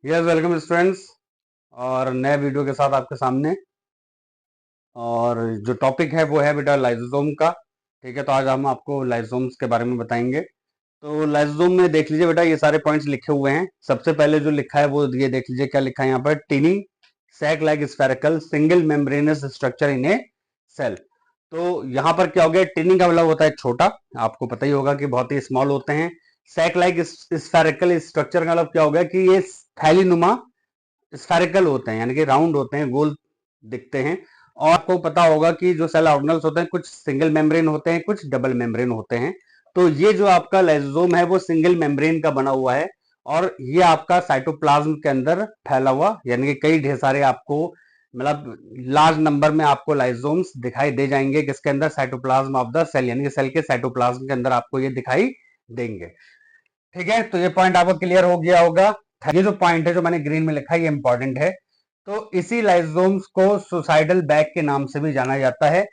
Yes welcome students. और नए video के साथ आपके सामने। और जो टॉपिक है वो है बेटा लाइसोसोम का। ठीक है, तो आज हम आपको लाइसोसोम्स के बारे में बताएंगे। तो लाइसोसोम में देख लीजिए बेटा, ये सारे पॉइंट्स लिखे हुए हैं। सबसे पहले जो लिखा है वो ये देख लीजिए, क्या लिखा है यहाँ पर, tiny sac like spherical single membranous structure in a cell. तो यहाँ पर क्या हो गया, टिनी का मतलब होता है छोटा, आपको पता ही होगा कि बहुत ही स्मॉल होते हैं। सैक लाइक स्फेरिकल स्ट्रक्चर का मतलब क्या हो गया कि ये थैली नुमा स्फेरिकल होते हैं, यानी कि राउंड होते हैं, गोल दिखते हैं। और आपको पता होगा कि जो सेल ऑर्गेनल्स होते हैं, कुछ सिंगल मेम्ब्रेन होते हैं, कुछ डबल मेम्ब्रेन होते हैं। तो ये जो आपका लाइसोसोम है वो सिंगल मेम्ब्रेन का बना हुआ है, और ये आपका साइटोप्लाज्म के अंदर फैला हुआ, यानी कि कई ढेर सारे आपको, मतलब लार्ज नंबर में आपको लाइसोसोम्स दिखाई दे जाएंगे, किसके अंदर, साइटोप्लाज्म ऑफ द सेल, यानी कि सेल के साइटोप्लाज्म के अंदर आपको ये दिखाई देंगे। ठीक है, तो ये पॉइंट आपको क्लियर हो गया होगा। ये जो पॉइंट है जो मैंने ग्रीन में लिखा है ये इंपॉर्टेंट है। तो इसी लाइसोसोम्स को सुसाइडल बैग के नाम से भी जाना जाता है।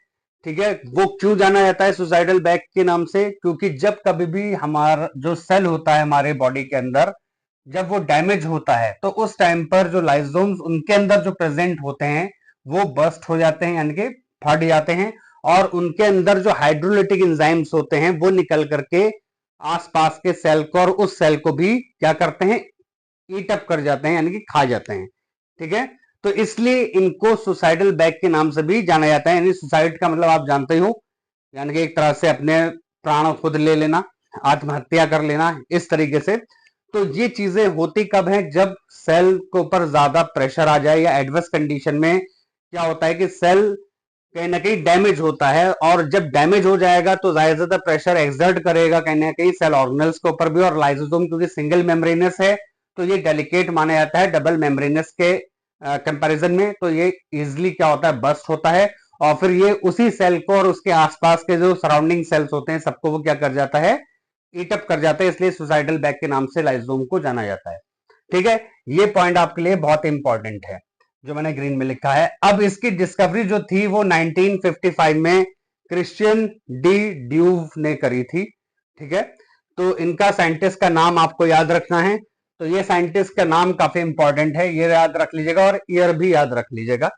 ठीक है, वो क्यों जाना जाता है सुसाइडल बैग के नाम से, क्योंकि जब कभी भी हमारा जो सेल होता है हमारे बॉडी के अंदर, जब वो डैमेज होता है तो उस टाइम पर जो लाइसोसोम्स उनके अंदर जो प्रेजेंट होते हैं वो बस्ट हो जाते हैं, यानी कि फट जाते हैं। और उनके अंदर जो हाइड्रोलिटिक एंजाइम्स होते हैं वो निकल करके आसपास के सेल को और उस सेल को भी क्या करते हैं, ईट अप कर जाते हैं, यानी कि खा जाते हैं। ठीक है, तो इसलिए इनको सुसाइडल बैग के नाम से भी जाना जाता है। यानी सुसाइड का मतलब आप जानते हो, यानी कि एक तरह से अपने प्राण खुद ले लेना, आत्महत्या कर लेना, इस तरीके से। तो ये चीजें होती कब है, जब सेल के ऊपर ज्यादा प्रेशर आ जाए, या एडवर्स कंडीशन में क्या होता है कि सेल कहीं ना कहीं डैमेज होता है। और जब डैमेज हो जाएगा तो ज्यादा से ज्यादा प्रेशर एक्सर्ट करेगा कहीं ना कहीं सेल ऑर्गेनल्स के ऊपर भी। और लाइसोसोम क्योंकि सिंगल मेम्ब्रेनस है तो ये डेलिकेट माना जाता है डबल मेम्ब्रेनस के कंपैरिजन में। तो ये इजिली क्या होता है, बस्ट होता है, और फिर ये उसी सेल को और उसके आसपास के जो सराउंडिंग सेल्स होते हैं सबको वो क्या कर जाता है, ईट अप कर जाता है। इसलिए सुसाइडल बैग के नाम से लाइसोसोम को जाना जाता है। ठीक है, ये पॉइंट आपके लिए बहुत इंपॉर्टेंट है जो मैंने ग्रीन में लिखा है। अब इसकी डिस्कवरी जो थी वो 1955 में क्रिश्चियन डी ड्यूव ने करी थी। ठीक है, तो इनका साइंटिस्ट का नाम आपको याद रखना है। तो ये साइंटिस्ट का नाम काफी इंपॉर्टेंट है, ये याद रख लीजिएगा और ईयर भी याद रख लीजिएगा।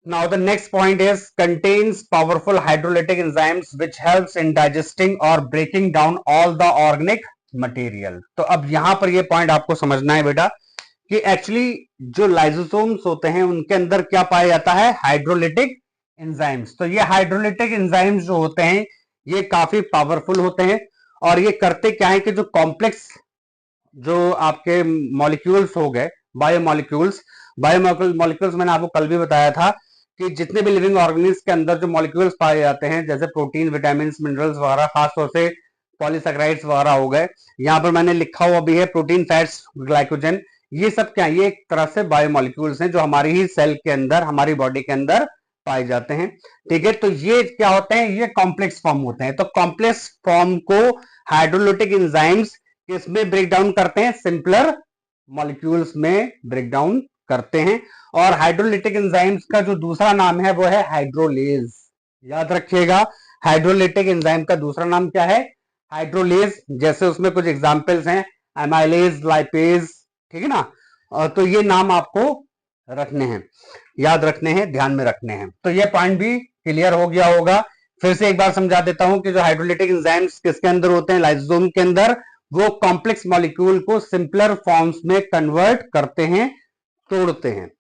Now the next point is contains powerful hydrolytic enzymes which helps in digesting or breaking down all the organic material। तो अब यहां पर ये पॉइंट आपको समझना है बेटा कि एक्चुअली जो लाइसोसोम्स होते हैं उनके अंदर क्या पाया जाता है, हाइड्रोलिटिक एंजाइम्स। तो ये हाइड्रोलिटिक एंजाइम्स जो होते हैं ये काफी पावरफुल होते हैं, और ये करते क्या है कि जो कॉम्प्लेक्स जो आपके मॉलिक्यूल्स हो गए, बायोमॉलिक्यूल्स, बायोमॉलिक्यूल्स मैंने आपको कल भी बताया था कि जितने भी लिविंग ऑर्गेनिल्स के अंदर जो मॉलिक्यूल्स पाए जाते हैं, जैसे प्रोटीन, विटामिन, मिनरल्स वगैरह, खासतौर से पॉलीसेकेराइड्स वगैरह हो गए, यहाँ पर मैंने लिखा हुआ भी है प्रोटीन, फैट्स, ग्लाइकोजन, ये सब क्या है, ये एक तरह से बायोमॉलिक्यूल्स हैं जो हमारी ही सेल के अंदर, हमारी बॉडी के अंदर पाए जाते हैं। ठीक है, तो ये क्या होते हैं, ये कॉम्प्लेक्स फॉर्म होते हैं। तो कॉम्प्लेक्स फॉर्म को हाइड्रोलिटिक एंजाइम्स किसमें ब्रेक डाउन करते हैं, सिंपलर मॉलिक्यूल्स में ब्रेक डाउन करते हैं। और हाइड्रोलिटिक एंजाइम्स का जो दूसरा नाम है वो है हाइड्रोलेज। याद रखिएगा, हाइड्रोलिटिक एंजाइम का दूसरा नाम क्या है, हाइड्रोलेज। जैसे उसमें कुछ एग्जांपल्स हैं, एमाइलेज, लाइपेज, ठीक है ना। तो ये नाम आपको रखने हैं, याद रखने हैं, ध्यान में रखने हैं। तो ये पॉइंट भी क्लियर हो गया होगा। फिर से एक बार समझा देता हूं कि जो हाइड्रोलिटिक एंजाइम्स किसके अंदर होते हैं, लाइसोसोम के अंदर। वो कॉम्प्लेक्स मॉलिक्यूल को सिंपलर फॉर्म्स में कन्वर्ट करते हैं, तोड़ते हैं।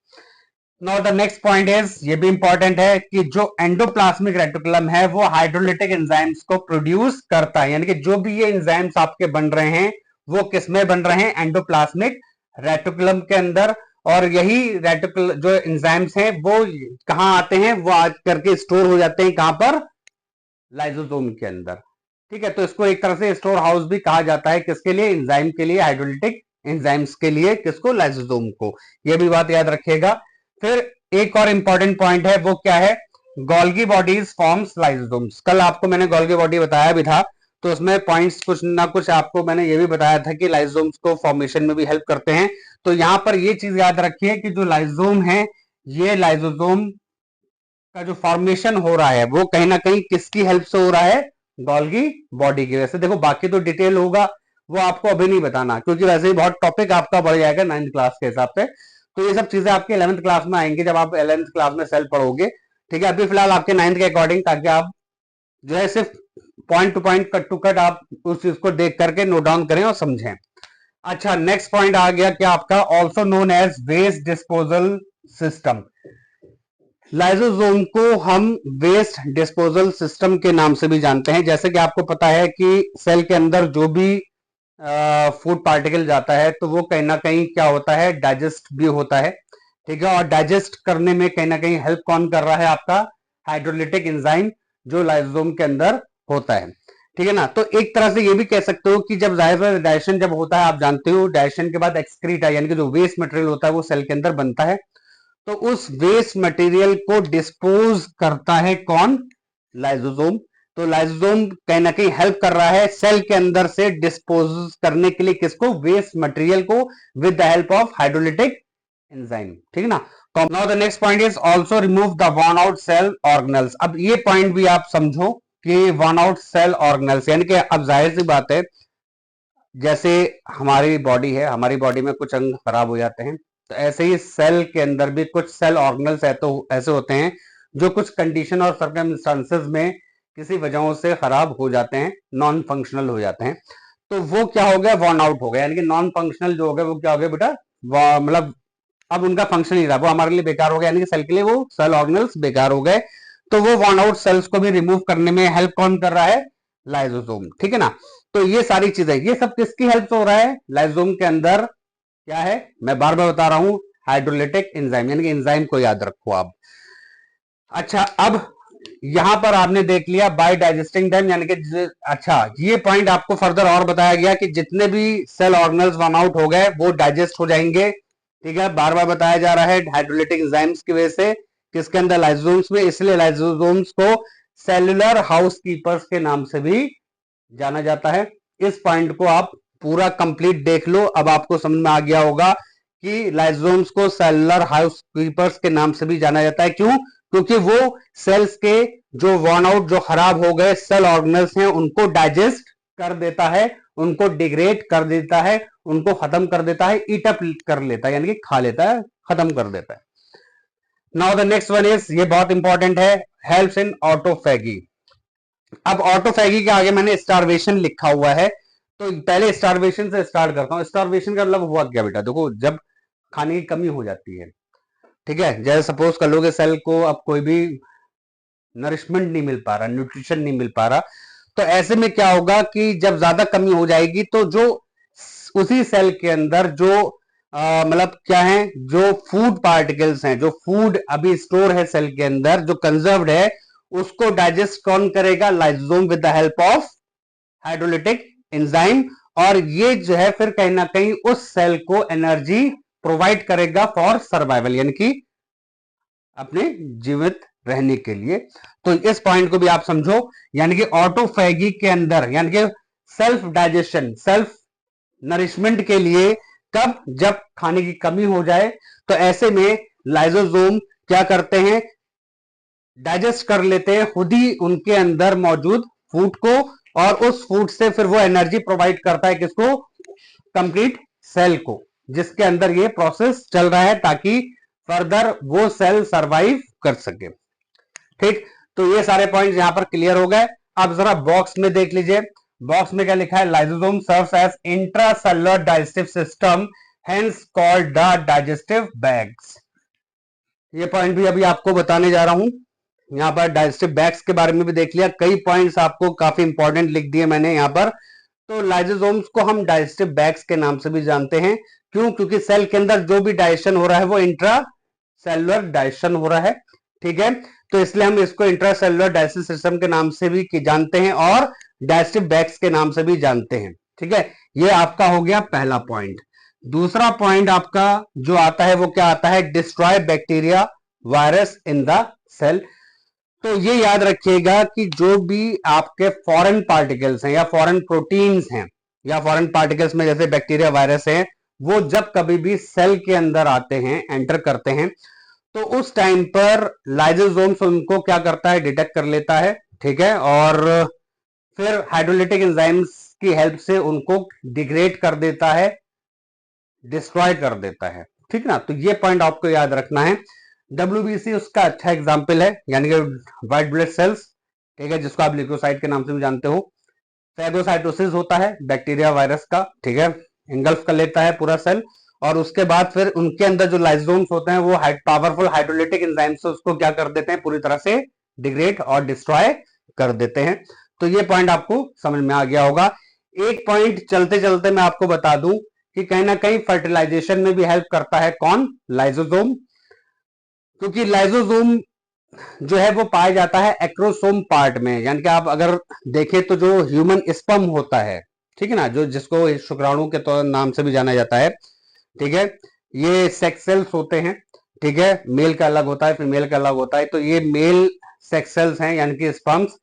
Now the next point is, ये भी इंपॉर्टेंट है कि जो एंडोप्लाज्मिक रेटिकुलम है वो हाइड्रोलिटिक एंजाइम्स को प्रोड्यूस करता है। यानी कि जो भी ये एंजाइम्स आपके बन रहे हैं वो किसमें बन रहे हैं, एंडोप्लाज्मिक रेटिकुलम के अंदर। और यही रेटिकुल जो एंजाइम्स हैं वो कहां आते हैं, वो आज करके स्टोर हो जाते हैं, कहां पर, लाइसोसोम के अंदर। ठीक है, तो इसको एक तरह से स्टोर हाउस भी कहा जाता है, किसके लिए, एंजाइम के लिए, हाइड्रोलिटिक एंजाइम्स के लिए, किसको, लाइसोसोम को। यह भी बात याद रखिएगा। फिर एक और इंपॉर्टेंट पॉइंट है, वो क्या है, गोल्गी बॉडीज फॉर्म्स लाइसोसोम्स। कल आपको मैंने गोल्गी बॉडी बताया भी था, तो उसमें पॉइंट्स कुछ ना कुछ आपको मैंने ये भी बताया था कि लाइसोसोम्स को फॉर्मेशन में भी हेल्प करते हैं। तो यहां पर ये चीज याद रखिए कि जो लाइसोसोम है, ये लाइसोसोम का जो फॉर्मेशन हो रहा है वो कहीं ना कहीं किसकी हेल्प से हो रहा है, गोल्गी बॉडी की। वैसे देखो बाकी तो डिटेल होगा, वो आपको अभी नहीं बताना, क्योंकि वैसे ही बहुत टॉपिक आपका बढ़ जाएगा 9th क्लास के हिसाब से। तो ये सब चीजें आपके 11th क्लास में आएंगे, जब आप 11th क्लास में सेल पढ़ोगे। ठीक है, अभी फिलहाल आपके 9th के अकॉर्डिंग, ताकि आप जो है सिर्फ point to point, cut to cut आप उस चीज को देख करके नोट डाउन करें और समझें। अच्छा, नेक्स्ट पॉइंट आ गया क्या आपका, also known as waste disposal system. Lysosome को हम वेस्ट डिस्पोजल सिस्टम के नाम से भी जानते हैं। जैसे कि आपको पता है कि सेल के अंदर जो भी फूड पार्टिकल जाता है, तो वो कहीं ना कहीं क्या होता है, डाइजेस्ट भी होता है। ठीक है, और डाइजेस्ट करने में कहीं ना कहीं हेल्प कौन कर रहा है, आपका हाइड्रोलिटिक एंजाइम जो लाइसोसोम के अंदर होता है। ठीक है ना, तो एक तरह से ये भी कह सकते हो कि जब डाइजेशन जब होता है, आप जानते हो डाइजेशन के बाद एक्सक्रीटा यानी कि जो वेस्ट मटेरियल होता है वो सेल के अंदर बनता है। तो उस वेस्ट मटेरियल को डिस्पोज करता है कौन, लाइसोसोम। तो लाइसोसोम कहीं ना कहीं हेल्प कर रहा है सेल के अंदर से डिस्पोज करने के लिए, किसको, वेस्ट मटेरियल को, with the help of hydrolytic enzyme. ठीक है ना। तो now the next point is also remove the worn out cell organelles. अब ये पॉइंट भी आप समझो कि वॉर्न आउट सेल ऑर्गेनल्स यानी कि अब जाहिर सी बात है, जैसे हमारी बॉडी है, हमारी बॉडी में कुछ अंग खराब हो जाते हैं, तो ऐसे ही सेल के अंदर भी कुछ सेल ऑर्गेनल्स है तो ऐसे होते हैं जो कुछ कंडीशन और सर्कमस्टांसेस में किसी वजहों से खराब हो जाते हैं, नॉन फंक्शनल हो जाते हैं। तो वो क्या हो गया, वॉर्न आउट हो गया, यानी कि नॉन फंक्शनल जो हो गया वो क्या हो गया बेटा, मतलब अब उनका फंक्शन नहीं रहा, वो हमारे लिए बेकार हो गया, यानी कि सेल के लिए वो सेल ऑर्गेनल्स बेकार हो गए। तो वो वॉर्न आउट सेल्स को भी रिमूव करने में हेल्प कौन कर रहा है, लाइसोसोम। ठीक है ना। तो ये सारी चीजें, ये सब किसकी हेल्प से हो रहा है, लाइसोसोम के अंदर क्या है, मैं बार बार बता रहा हूं, हाइड्रोलिटिक एंजाइम, यानी कि एंजाइम को याद रखो आप। अच्छा, अब यहां पर आपने देख लिया बाय डाइजेस्टिंग देम, यानी कि अच्छा ये पॉइंट आपको फर्दर और बताया गया कि जितने भी सेल ऑर्गेनल्स रन आउट हो गए वो डाइजेस्ट हो जाएंगे। ठीक है, बार बार बताया जा रहा है हाइड्रोलिटिक एंजाइम्स की वजह से, किसके अंदर, लाइसोसोम्स में। इसलिए लाइसोसोम्स को सेलुलर हाउस कीपर्स के नाम से भी जाना जाता है। इस पॉइंट को आप पूरा कंप्लीट देख लो, अब आपको समझ में आ गया होगा कि लाइसोसोम्स को सेलुलर हाउस कीपर्स के नाम से भी जाना जाता है। क्यों, क्योंकि वो सेल्स के जो वॉर्न आउट, जो खराब हो गए सेल ऑर्गेनल्स हैं, उनको डाइजेस्ट कर देता है, उनको डिग्रेड कर देता है, उनको खत्म कर देता है, ईट अप कर लेता है, यानी कि खा लेता है, खत्म कर देता है। Now the next one is, ये बहुत इंपॉर्टेंट है, हेल्प्स इन ऑटोफैगी। अब ऑटोफैगी के आगे मैंने स्टारवेशन लिखा हुआ है, तो पहले स्टारवेशन से स्टार्ट करता हूं। स्टारवेशन का मतलब हुआ क्या बेटा, देखो जब खाने की कमी हो जाती है, ठीक है, जैसे सपोज कर लो कि सेल को अब कोई भी नरिशमेंट नहीं मिल पा रहा, न्यूट्रिशन नहीं मिल पा रहा, तो ऐसे में क्या होगा कि जब ज्यादा कमी हो जाएगी तो जो उसी सेल के अंदर जो मतलब क्या है, जो फूड पार्टिकल्स हैं, जो फूड अभी स्टोर है सेल के अंदर, जो कंजर्व्ड है, उसको डाइजेस्ट कौन करेगा, lysosome, with the help of hydrolytic enzyme. और ये जो है फिर कहीं ना कहीं उस सेल को एनर्जी प्रोवाइड करेगा फॉर सर्वाइवल, यानी कि अपने जीवित रहने के लिए। तो इस पॉइंट को भी आप समझो, यानी कि ऑटोफैगी के अंदर, यानी कि सेल्फ डाइजेशन, सेल्फ नरिशमेंट के लिए, कब, जब खाने की कमी हो जाए, तो ऐसे में लाइसोसोम क्या करते हैं, डाइजेस्ट कर लेते हैं खुद ही उनके अंदर मौजूद फूड को, और उस फूड से फिर वो एनर्जी प्रोवाइड करता है किसको, कंप्लीट सेल को, जिसके अंदर ये प्रोसेस चल रहा है, ताकि फर्दर वो सेल सरवाइव कर सके। ठीक, तो ये सारे पॉइंट्स यहां पर क्लियर हो गए। अब जरा बॉक्स में देख लीजिए, बॉक्स में क्या लिखा है, lysosome serves as intracellular digestive system, hence called the digestive bags. ये पॉइंट भी अभी आपको बताने जा रहा हूं। यहाँ पर डाइजेस्टिव बैग्स के बारे में भी देख लिया, कई पॉइंट्स आपको काफी इंपॉर्टेंट लिख दिए मैंने यहाँ पर। तो लाइसोसोम्स को हम डाइजेस्टिव बैग्स के नाम से भी जानते हैं। क्यों, क्योंकि सेल के अंदर जो भी डाइजेशन हो रहा है वो इंट्रा सेलुलर डाइजेशन हो रहा है। ठीक है, तो इसलिए हम इसको इंट्रासेलुलर डाइजेस्टिव सिस्टम के नाम से भी जानते हैं, और डाइजेस्टिव बैग्स के नाम से भी जानते हैं। ठीक है, ये आपका हो गया पहला पॉइंट। दूसरा पॉइंट आपका जो आता है वो क्या आता है, destroy bacteria virus in the cell. तो ये याद रखिएगा कि जो भी आपके फॉरेन पार्टिकल्स हैं या फॉरेन प्रोटीन्स हैं, या फॉरेन पार्टिकल्स में जैसे बैक्टीरिया, वायरस है, वो जब कभी भी सेल के अंदर आते हैं, एंटर करते हैं, तो उस टाइम पर लाइसोसोम्स उनको क्या करता है, डिटेक्ट कर लेता है। ठीक है, और फिर हाइड्रोलिटिक एंजाइम्स की हेल्प से उनको डिग्रेड कर देता है, डिस्ट्रॉय कर देता है। ठीक ना, तो ये पॉइंट आपको याद रखना है। WBC उसका अच्छा एग्जाम्पल है, यानी कि व्हाइट ब्लड सेल्स, ठीक है, जिसको आप ल्यूकोसाइट के नाम से भी जानते हो। फैगोसाइटोसिस होता है बैक्टीरिया वायरस का, ठीक है, इंगल्फ कर लेता है पूरा सेल, और उसके बाद फिर उनके अंदर जो लाइसोम्स होते हैं वो पावरफुल हाइड्रोलिटिक एंजाइम से उसको क्या कर देते हैं, पूरी तरह से डिग्रेड और डिस्ट्रॉय कर देते हैं। तो ये पॉइंट आपको समझ में आ गया होगा। एक पॉइंट चलते चलते मैं आपको बता दूं कि कहीं ना कहीं फर्टिलाइजेशन में भी हेल्प करता है कौन, लाइसोसोम, क्योंकि लाइसोसोम जो है वो पाया जाता है एक्रोसोम पार्ट में, यानी कि आप अगर देखें तो जो ह्यूमन स्पर्म होता है, ठीक है ना, जो जिसको शुक्राणु के तो नाम से भी जाना जाता है, ठीक है, ये सेक्स सेल्स होते हैं, ठीक है, मेल का अलग होता है, फीमेल का अलग होता है, तो ये मेल सेक्स सेल्स हैं यानी कि स्पर्म्स,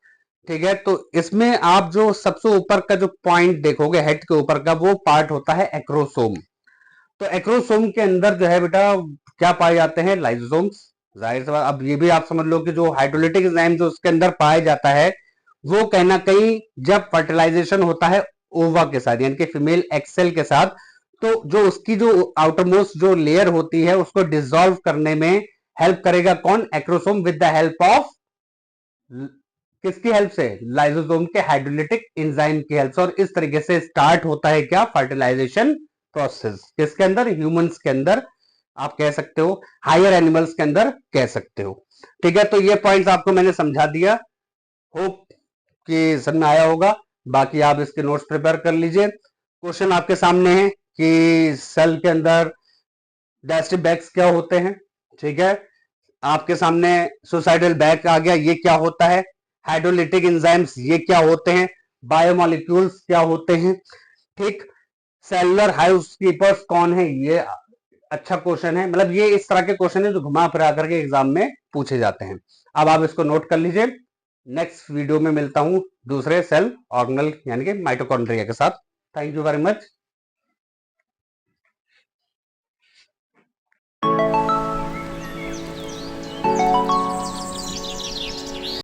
ठीक है। तो इसमें आप जो सबसे ऊपर का जो पॉइंट देखोगे हेड के ऊपर का, वो पार्ट होता है एक्रोसोम। तो एक्रोसोम के अंदर जो है बेटा क्या पाए जाते हैं, लाइसोसोम्स। जाहिर सी बात, अब ये भी आप समझ लो कि जो हाइड्रोलिटिक एंजाइम जो उसके अंदर पाया जाता है, वो कहीं ना कहीं जब फर्टिलाइजेशन होता है ओवा के साथ, यानी कि फीमेल एक्सेल के साथ, तो जो उसकी जो आउटर मोस्ट जो लेयर होती है उसको डिसॉल्व करने में हेल्प करेगा कौन, acrosome, with the help of, किसकी हेल्प से, लाइसोसोम के हाइड्रोलिटिक एंजाइम की हेल्प से। और इस तरीके से स्टार्ट होता है क्या, फर्टिलाइजेशन प्रोसेस, किसके अंदर, ह्यूमंस के अंदर, आप कह सकते हो हायर एनिमल्स के अंदर कह सकते हो। ठीक है, तो ये पॉइंट्स आपको मैंने समझा दिया, होप कि समझ में आया होगा। बाकी आप इसके नोट्स प्रिपेयर कर लीजिए। क्वेश्चन आपके सामने है कि सेल के अंदर डायस्टिक बैग्स क्या होते हैं, ठीक है, आपके सामने सुसाइडल बैग आ गया, ये क्या होता है, हाइड्रोलिटिक एंजाइम्स ये क्या होते हैं, बायोमोलिक्यूल्स क्या होते हैं, ठीक, सेलुलर हाउसकीपर्स कौन है, ये अच्छा क्वेश्चन है। मतलब ये इस तरह के क्वेश्चन है जो घुमा फिरा करके एग्जाम में पूछे जाते हैं। अब आप इसको नोट कर लीजिए। नेक्स्ट वीडियो में मिलता हूं दूसरे सेल ऑर्गेनल यानी कि माइटोकॉन्ड्रिया के साथ। Thank you very much.